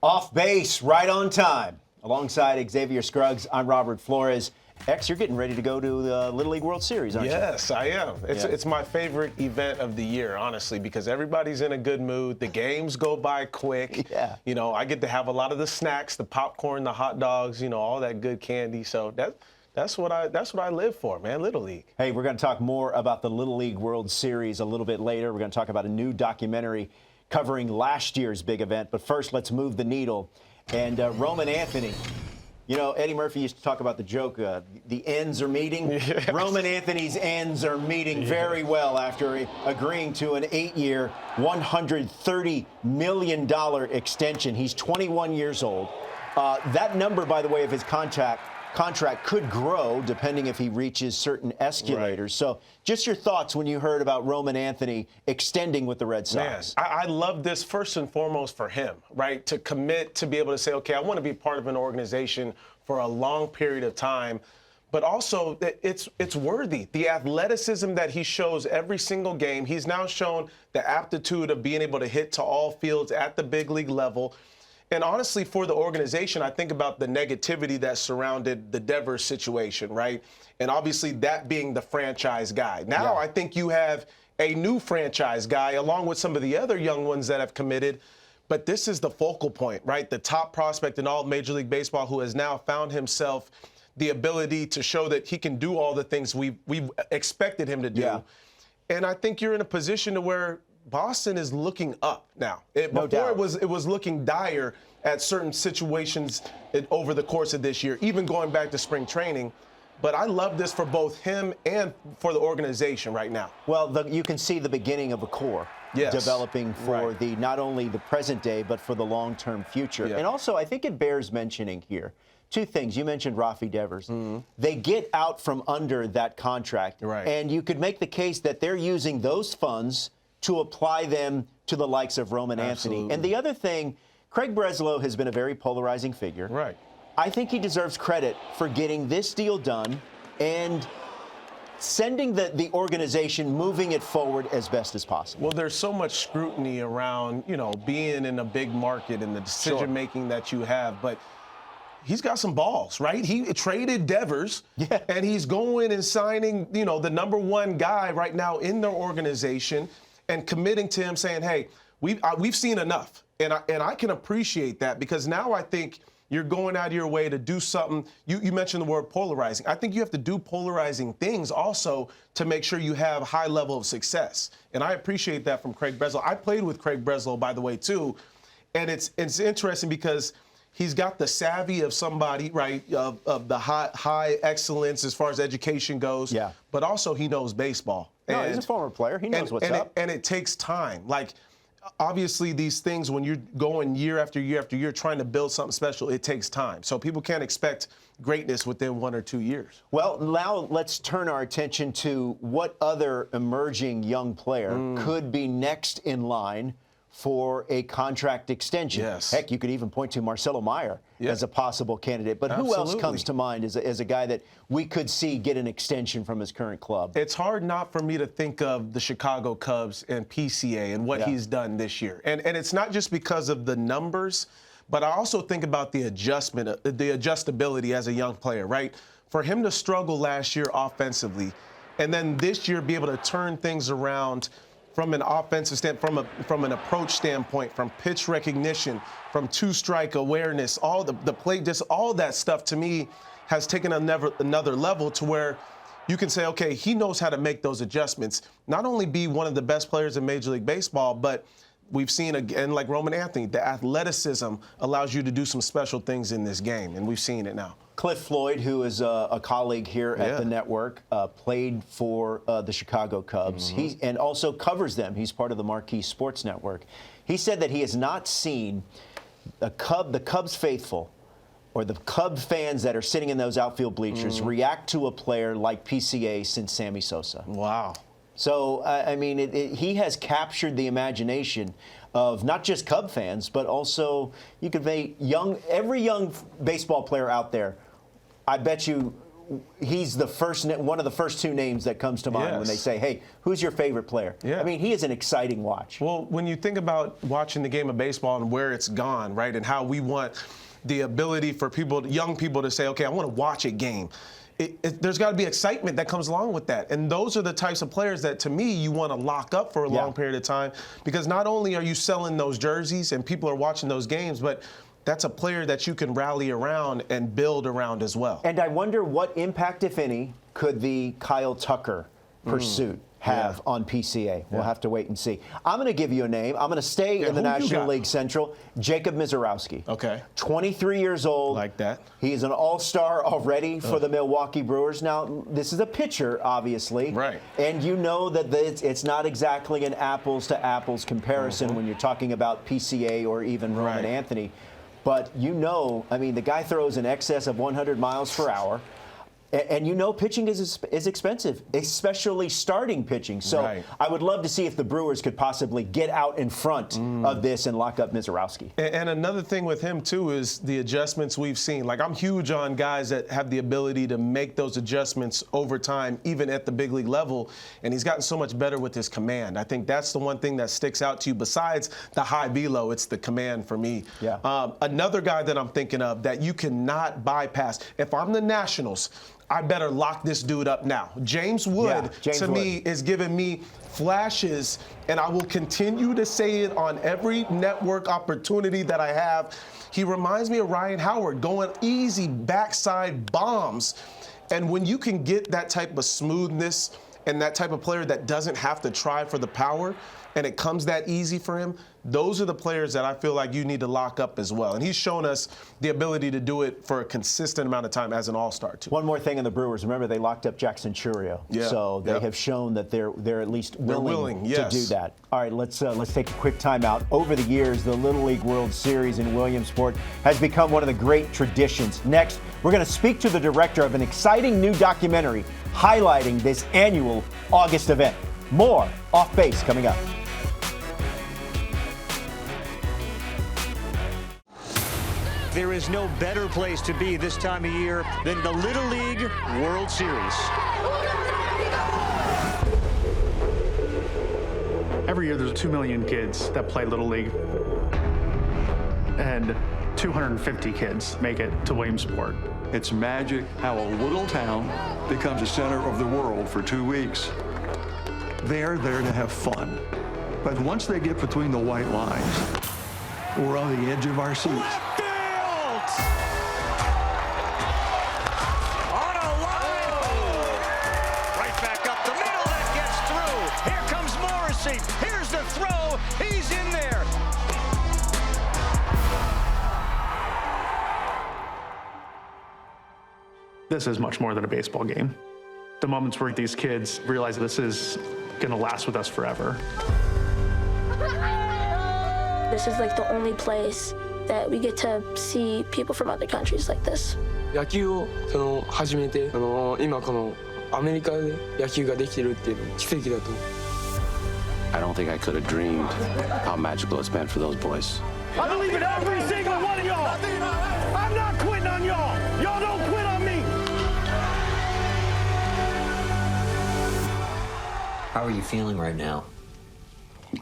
Off base, right on time. Alongside Xavier Scruggs, I'm Robert Flores. X, you're getting ready to go to the Little League World Series, aren't you? Yes, I am. It's my favorite event of the year, honestly, because everybody's in a good mood. The games go by quick. Yeah. You know, I get to have a lot of the snacks, the popcorn, the hot dogs, you know, all that good candy. So that's what I live for, man, Little League. Hey, we're going to talk more about the Little League World Series a little bit later. We're going to talk about a new documentary covering last year's big event. But first, let's move the needle. And Roman Anthony. You know, Eddie Murphy used to talk about the joke, the ends are meeting. Yes. Roman Anthony's ends are meeting very well after agreeing to an 8-year, $130 million extension. He's 21 years old. That number, by the way, of his contract could grow depending if he reaches certain escalators. Right. So just your thoughts when you heard about Roman Anthony extending with the Red Sox. Man, I love this first and foremost for him, right? To commit, to be able to say, okay, I want to be part of an organization for a long period of time. But also, it's worthy. The athleticism that he shows every single game. He's now shown the aptitude of being able to hit to all fields at the big league level. And honestly, for the organization, I think about the negativity that surrounded the Devers situation, right? And obviously that being the franchise guy. Now I think you have a new franchise guy along with some of the other young ones that have committed. But this is the focal point, right? The top prospect in all of Major League Baseball who has now found himself the ability to show that he can do all the things we've expected him to do. Yeah. And I think you're in a position to where Boston is looking up now. Before it was looking dire at certain situations over the course of this year, even going back to spring training. But I love this for both him and for the organization right now. Well, you can see the beginning of a core developing for the not only the present day, but for the long-term future. Yeah. And also, I think it bears mentioning here, two things. You mentioned Rafi Devers. Mm-hmm. They get out from under that contract. Right. And you could make the case that they're using those funds to apply them to the likes of Roman Anthony. And the other thing, Craig Breslow has been a very polarizing figure. Right. I think he deserves credit for getting this deal done and sending the organization, moving it forward as best as possible. Well, there's so much scrutiny around, you know, being in a big market and the decision-making that you have, but he's got some balls, right? He traded Devers, and he's going and signing, you know, the #1 guy right now in their organization and committing to him saying, hey, we've seen enough. And I can appreciate that because now I think you're going out of your way to do something. You mentioned the word polarizing. I think you have to do polarizing things also to make sure you have a high level of success. And I appreciate that from Craig Breslow. I played with Craig Breslow, by the way, too. And it's interesting because he's got the savvy of somebody, right, of the high excellence as far as education goes. Yeah. But also he knows baseball. No, he's a former player. He knows what's up. And it takes time. Like, obviously, these things, when you're going year after year after year trying to build something special, it takes time. So people can't expect greatness within 1 or 2 years. Well, now let's turn our attention to what other emerging young player could be next in line for a contract extension. Yes. Heck, you could even point to Marcelo Meyer as a possible candidate. But who else comes to mind as a guy that we could see get an extension from his current club? It's hard not for me to think of the Chicago Cubs and PCA and what he's done this year. And it's not just because of the numbers, but I also think about the adjustability as a young player, right? For him to struggle last year offensively and then this year be able to turn things around from an offensive standpoint, from an approach standpoint, from pitch recognition, from two-strike awareness, all the play, just all that stuff to me has taken another level to where you can say, okay, he knows how to make those adjustments, not only be one of the best players in Major League Baseball, but we've seen, again, like Roman Anthony, the athleticism allows you to do some special things in this game, and we've seen it now. Cliff Floyd, who is a colleague here at the network, played for the Chicago Cubs. And also covers them. He's part of the Marquee Sports Network. He said that he has not seen the Cubs faithful or the Cub fans that are sitting in those outfield bleachers react to a player like PCA since Sammy Sosa. Wow. So, I mean, he has captured the imagination of not just Cub fans, but also you could make every young baseball player out there. I bet you he's one of the first two names that comes to mind when they say, hey, who's your favorite player? Yeah. I mean, he is an exciting watch. Well, when you think about watching the game of baseball and where it's gone, right, and how we want the ability for young people to say, okay, I want to watch a game. There's got to be excitement that comes along with that. And those are the types of players that, to me, you want to lock up for a long period of time, because not only are you selling those jerseys and people are watching those games, but that's a player that you can rally around and build around as well. And I wonder what impact, if any, could the Kyle Tucker pursuit have on PCA. We'll have to wait and see. I'm going to give you a name. I'm going to stay in the National League Central. Jacob Misiorowski. Okay. 23 years old. Like that. He's an all-star already for the Milwaukee Brewers. Now, this is a pitcher, obviously. Right. And you know that it's not exactly an apples-to-apples comparison when you're talking about PCA or even Roman Anthony. But you know, I mean, the guy throws in excess of 100 miles per hour. And you know pitching is expensive, especially starting pitching. So I would love to see if the Brewers could possibly get out in front of this and lock up Misiorowski. And another thing with him, too, is the adjustments we've seen. Like, I'm huge on guys that have the ability to make those adjustments over time, even at the big league level. And he's gotten so much better with his command. I think that's the one thing that sticks out to you. Besides the high velo, it's the command for me. Yeah. Another guy that I'm thinking of that you cannot bypass. If I'm the Nationals, I better lock this dude up now. James Wood, me, is giving me flashes, and I will continue to say it on every network opportunity that I have. He reminds me of Ryan Howard, going easy backside bombs. And when you can get that type of smoothness and that type of player that doesn't have to try for the power, and it comes that easy for him, those are the players that I feel like you need to lock up as well. And he's shown us the ability to do it for a consistent amount of time as an all-star, too. One more thing on the Brewers. Remember, they locked up Jack Centurio. So they have shown that they're at least willing to do that. All right, let's take a quick timeout. Over the years, the Little League World Series in Williamsport has become one of the great traditions. Next, we're going to speak to the director of an exciting new documentary highlighting this annual August event. More Off Base coming up. There is no better place to be this time of year than the Little League World Series. Every year there's 2 million kids that play Little League, and 250 kids make it to Williamsport. It's magic how a little town becomes the center of the world for 2 weeks. They're there to have fun. But once they get between the white lines, we're on the edge of our seats. Here's the throw. He's in there. This is much more than a baseball game. The moments where these kids realize this is going to last with us forever. This is like the only place that we get to see people from other countries like this. 野球を始めて今このアメリカで野球ができてるっていうのも奇跡だと思う。I don't think I could have dreamed how magical it's been for those boys. I believe in every single one of y'all. I'm not quitting on y'all. Y'all don't quit on me. How are you feeling right now?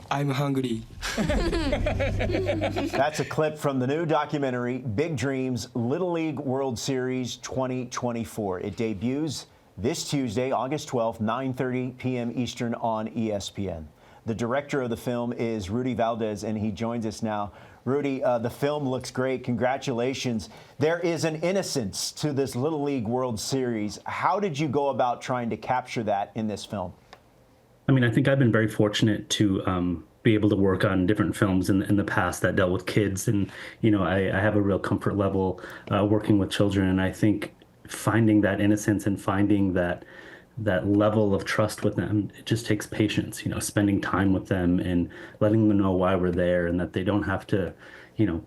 I'm hungry. That's a clip from the new documentary, Big Dreams, Little League World Series 2024. It debuts this Tuesday, August 12th, 9:30 p.m. Eastern on ESPN. The director of the film is Rudy Valdez, and he joins us now. Rudy, the film looks great. Congratulations. There is an innocence to this Little League World Series. How did you go about trying to capture that in this film? I mean, I think I've been very fortunate to be able to work on different films in the past that dealt with kids. And, you know, I have a real comfort level working with children. And I think finding that innocence and finding that level of trust with them, it just takes patience, you know, spending time with them and letting them know why we're there and that they don't have to, you know,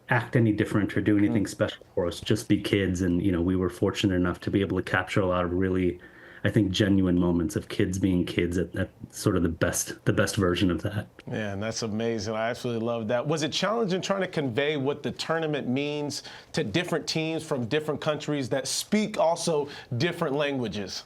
act any different or do anything special for us, just be kids. And, you know, we were fortunate enough to be able to capture a lot of really I think, genuine moments of kids being kids at sort of the best version of that. Man, that's amazing. I absolutely love that. Was it challenging trying to convey what the tournament means to different teams from different countries that speak also different languages?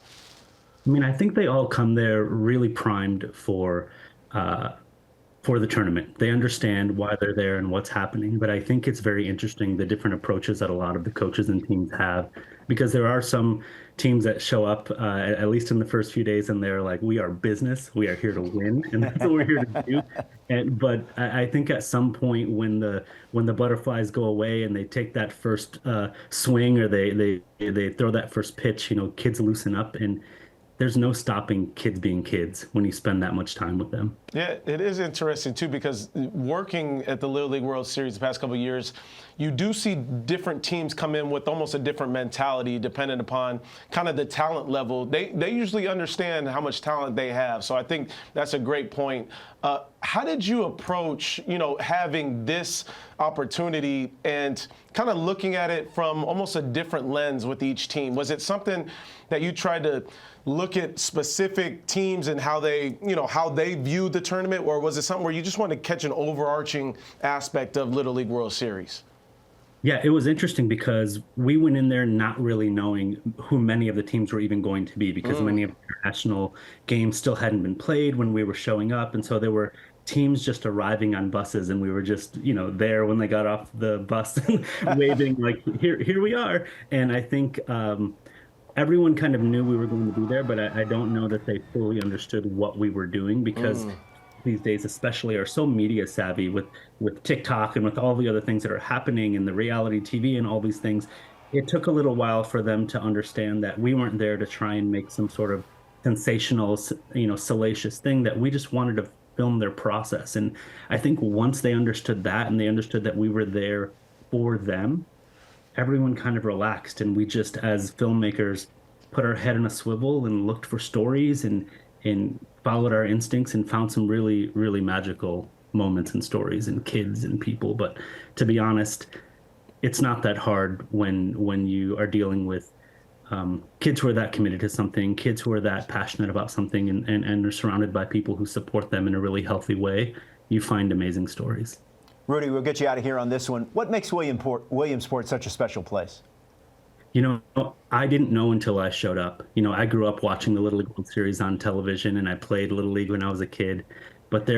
I mean, I think they all come there really primed for the tournament. They understand why they're there and what's happening. But I think it's very interesting the different approaches that a lot of the coaches and teams have, because there are some teams that show up, at least in the first few days, and they're like, we are business. We are here to win, and that's what we're here to do. But I think at some point when the butterflies go away and they take that first swing, or they throw that first pitch, kids loosen up, and there's no stopping kids being kids when you spend that much time with them. Yeah, it is interesting, too, because working at the Little League World Series the past couple of years, you do see different teams come in with almost a different mentality depending upon kind of the talent level. They usually understand how much talent they have. So I think that's a great point. How did you approach, having this opportunity and kind of looking at it from almost a different lens with each team? Was it something that you tried to look at specific teams and how they view the tournament, or was it something where you just wanted to catch an overarching aspect of Little League World Series? Yeah, it was interesting because we went in there not really knowing who many of the teams were even going to be, because many of the international games still hadn't been played when we were showing up. And so there were teams just arriving on buses, and we were just, there when they got off the bus waving like, here we are. And I think everyone kind of knew we were going to be there, but I don't know that they fully understood what we were doing, because these days especially are so media savvy with TikTok and with all the other things that are happening in the reality TV and all these things. It took a little while for them to understand that we weren't there to try and make some sort of sensational, salacious thing, that we just wanted to film their process. And I think once they understood that, and they understood that we were there for them, everyone kind of relaxed, and we just, as filmmakers, put our head in a swivel and looked for stories and followed our instincts and found some really, really magical moments and stories and kids and people. But to be honest, it's not that hard when you are dealing with kids who are that committed to something, kids who are that passionate about something, and are surrounded by people who support them in a really healthy way. You find amazing stories. Rudy, we'll get you out of here on this one. What makes Williamsport such a special place? I didn't know until I showed up. I grew up watching the Little League World Series on television, and I played Little League when I was a kid. But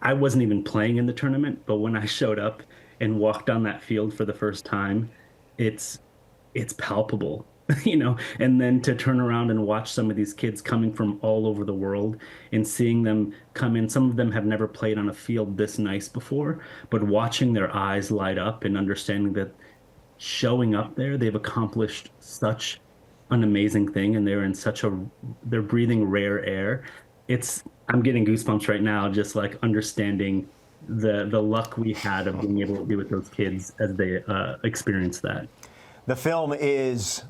I wasn't even playing in the tournament. But when I showed up and walked on that field for the first time, it's palpable, and then to turn around and watch some of these kids coming from all over the world and seeing them come in. Some of them have never played on a field this nice before, but watching their eyes light up and understanding that showing up there, they've accomplished such an amazing thing, and they're breathing rare air. I'm getting goosebumps right now, just like understanding the luck we had of being able to be with those kids as they experience that. The film is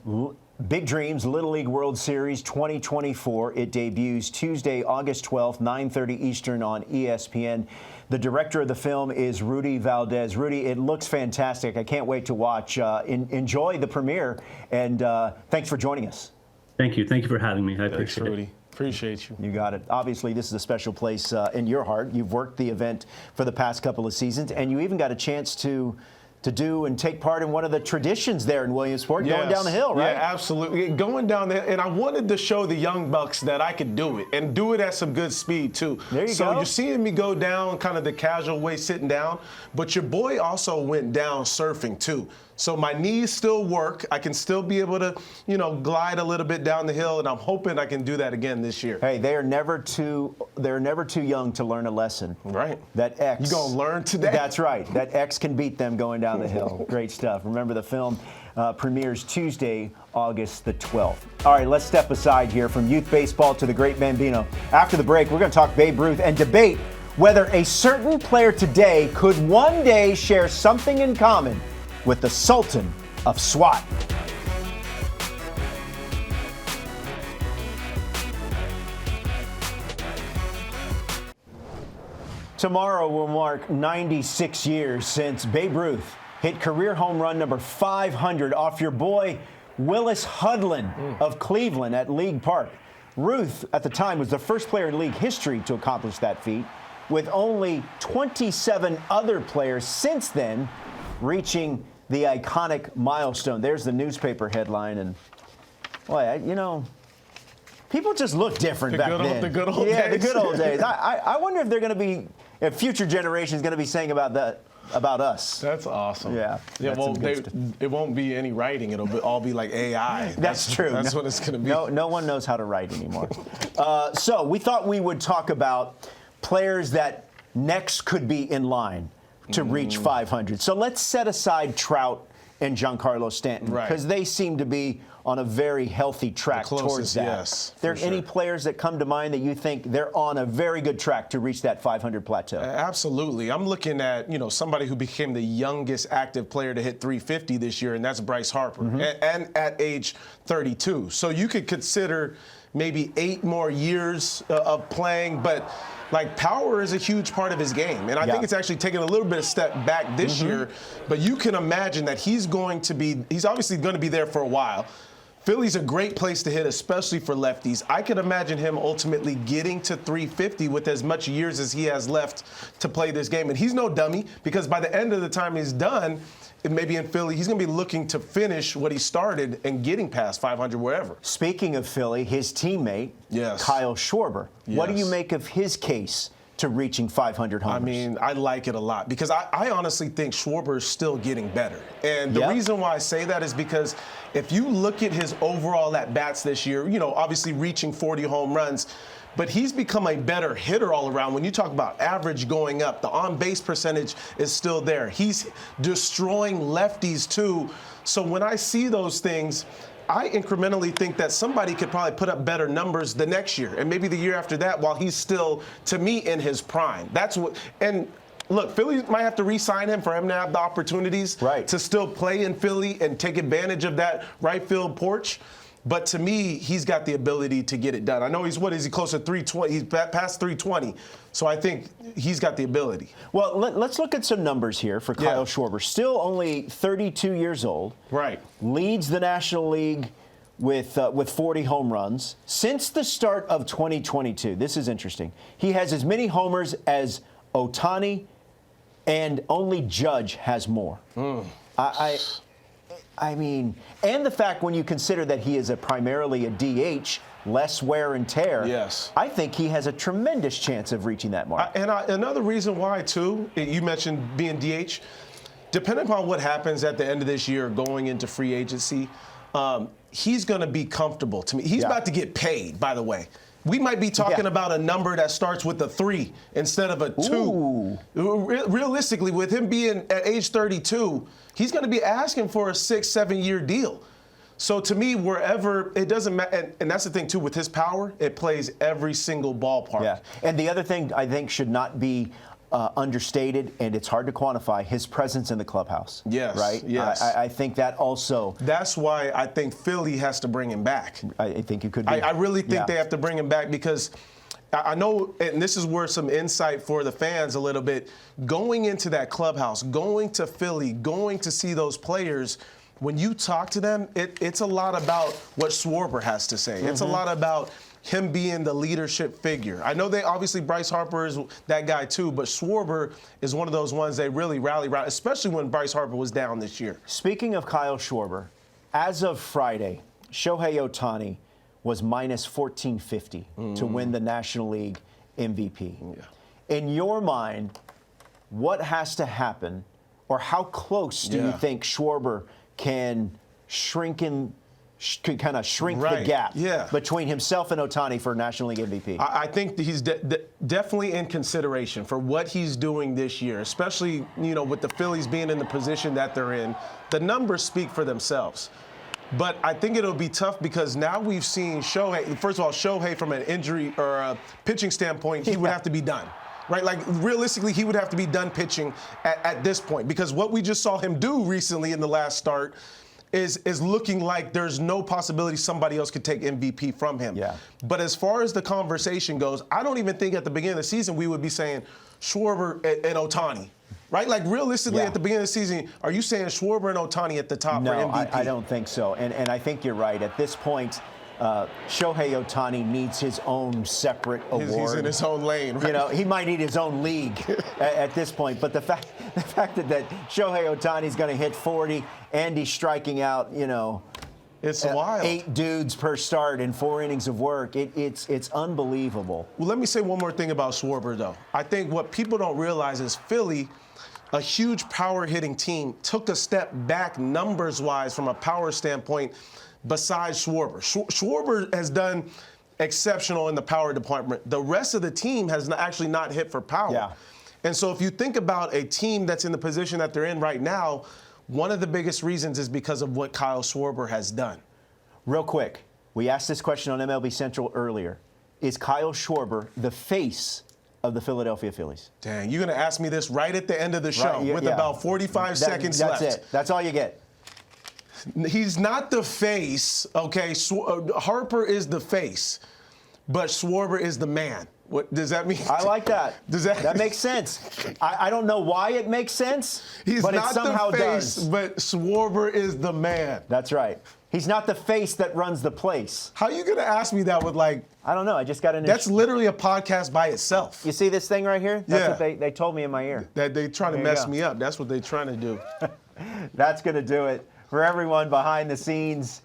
Big Dreams, Little League World Series 2024. It debuts Tuesday, August 12th, 9:30 Eastern on ESPN. The director of the film is Rudy Valdez. Rudy, it looks fantastic. I can't wait to watch. Enjoy the premiere, and thanks for joining us. Thank you. Thank you for having me. I appreciate it. Rudy. Appreciate you. You got it. Obviously, this is a special place in your heart. You've worked the event for the past couple of seasons, and you even got a chance to do and take part in one of the traditions there in Williamsport, going down the hill, right? Yeah, absolutely. Going down there, and I wanted to show the young bucks that I could do it, and do it at some good speed, too. There you go. So you're seeing me go down kind of the casual way, sitting down, but your boy also went down surfing, too. So my knees still work. I can still be able to, glide a little bit down the hill, and I'm hoping I can do that again this year. Hey, they're never too young to learn a lesson. Right. That X. You're going to learn today. That's right. That X can beat them going down the hill. Great stuff. Remember, the film premieres Tuesday, August the 12th. All right, let's step aside here from youth baseball to the great Bambino. After the break, we're going to talk Babe Ruth and debate whether a certain player today could one day share something in common with the Sultan of SWAT. Tomorrow will mark 96 years since Babe Ruth hit career home run number 500 off your boy Willis Hudlin of Cleveland at League Park. Ruth, at the time, was the first player in league history to accomplish that feat, with only 27 other players since then reaching the iconic milestone. There's the newspaper headline, and boy, you know, people just look different back then. The good old days. Yeah, the good old days. I wonder if they're going to be, if future generations going to be saying about that, about us. That's awesome. Yeah. Well, it won't be any writing. It'll all be like AI. That's true. That's what it's going to be. No one knows how to write anymore. So we thought we would talk about players that next could be in line to reach 500. So let's set aside Trout and Giancarlo Stanton, because they seem to be on a very healthy track towards that. Yes, Are there any players that come to mind that you think they're on a very good track to reach that 500 plateau? Absolutely. I'm looking at, somebody who became the youngest active player to hit 350 this year, and that's Bryce Harper, and at age 32. So you could consider maybe 8 more years of playing, but like power is a huge part of his game. And I think it's actually taken a little bit of step back this year, but you can imagine that he's obviously going to be there for a while. Philly's a great place to hit, especially for lefties. I could imagine him ultimately getting to 350 with as much years as he has left to play this game. And he's no dummy, because by the end of the time he's done, maybe in Philly, he's going to be looking to finish what he started and getting past 500 wherever. Speaking of Philly, his teammate, Kyle Schwarber. What do you make of his case to reaching 500 homers? I mean, I like it a lot, because I honestly think Schwarber is still getting better. And the reason why I say that is because if you look at his overall at-bats this year, obviously reaching 40 home runs, but he's become a better hitter all around. When you talk about average going up, the on-base percentage is still there. He's destroying lefties too. So when I see those things, I incrementally think that somebody could probably put up better numbers the next year and maybe the year after that, while he's still, to me, in his prime. That's what. And look, Philly might have to re-sign him for him to have the opportunities to still play in Philly and take advantage of that right field porch. But to me, he's got the ability to get it done. I know he's close to 320? He's past 320. So I think he's got the ability. Well, let's look at some numbers here for Kyle Schwarber. Still only 32 years old. Right. Leads the National League with 40 home runs. Since the start of 2022, this is interesting, he has as many homers as Ohtani, and only Judge has more. I mean, and the fact when you consider that he is primarily a DH, less wear and tear, I think he has a tremendous chance of reaching that mark. Another reason why, too, you mentioned being DH, depending upon what happens at the end of this year going into free agency, he's going to be comfortable. To me, he's about to get paid, by the way. We might be talking about a number that starts with a 3 instead of a 2. Realistically, with him being at age 32, he's going to be asking for a 6-7 year deal. So to me, wherever, it doesn't matter. And that's the thing, too, with his power, it plays every single ballpark. Yeah. And the other thing I think should not be understated, and it's hard to quantify, his presence in the clubhouse. Yes. Right? Yes. I think that also. That's why I think Philly has to bring him back. I think you could be. I really think they have to bring him back, because I know, and this is where some insight for the fans a little bit, going into that clubhouse, going to Philly, going to see those players, when you talk to them, it's a lot about what Schwarber has to say. It's a lot about him being the leadership figure. I know obviously Bryce Harper is that guy too, but Schwarber is one of those ones they really rally around, especially when Bryce Harper was down this year. Speaking of Kyle Schwarber, as of Friday, Shohei Ohtani was minus 1450 to win the National League MVP. In your mind, what has to happen, or how close do you think Schwarber can kind of shrink the gap between himself and Ohtani for National League MVP? I think he's definitely in consideration for what he's doing this year, especially, with the Phillies being in the position that they're in. The numbers speak for themselves. But I think it'll be tough, because now we've seen Shohei. First of all, Shohei, from an injury or a pitching standpoint, he would have to be done. Right? Like, realistically, he would have to be done pitching at this point, because what we just saw him do recently in the last start is looking like there's no possibility somebody else could take MVP from him. But as far as the conversation goes, I don't even think at the beginning of the season we would be saying Schwarber and Ohtani. right? Like realistically, Yeah. at the beginning of the season, are you saying Schwarber and Ohtani at the top No, for MVP? I don't think so. And I think you're right. At this point, Shohei Ohtani needs his own separate award. He's in his own lane, right? You know, he might need his own league at this point. But the fact that Shohei Ohtani's going to hit 40 and he's striking out, you know, it's wild. 8 dudes per start in 4 innings of work. It's unbelievable. Well, let me say one more thing about Schwarber, though. I think what people don't realize is Philly, a huge power-hitting team, took a step back numbers-wise from a power standpoint besides Schwarber. Schwarber has done exceptional in the power department. The rest of the team has actually not hit for power. Yeah. And so if you think about a team that's in the position that they're in right now, one of the biggest reasons is because of what Kyle Schwarber has done. Real quick, we asked this question on MLB Central earlier. Is Kyle Schwarber the face of the Philadelphia Phillies? Dang, you're going to ask me this right at the end of the show with about 45 seconds left. That's it. That's all you get. He's not the face, okay? Harper is the face, but Schwarber is the man. What does that mean? I like that. That makes sense? I don't know why it makes sense, He's but not it somehow the face, does. but Schwarber is the man. That's right. He's not the face that runs the place. How are you going to ask me that with like... I don't know. I just got an... That's literally a podcast by itself. You see this thing right here? That's Yeah. what they told me in my ear. That they trying to mess me up. That's what they're trying to do. That's going to do it. For everyone behind the scenes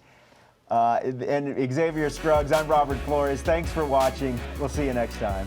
and Xavier Scruggs, I'm Robert Flores. Thanks for watching. We'll see you next time.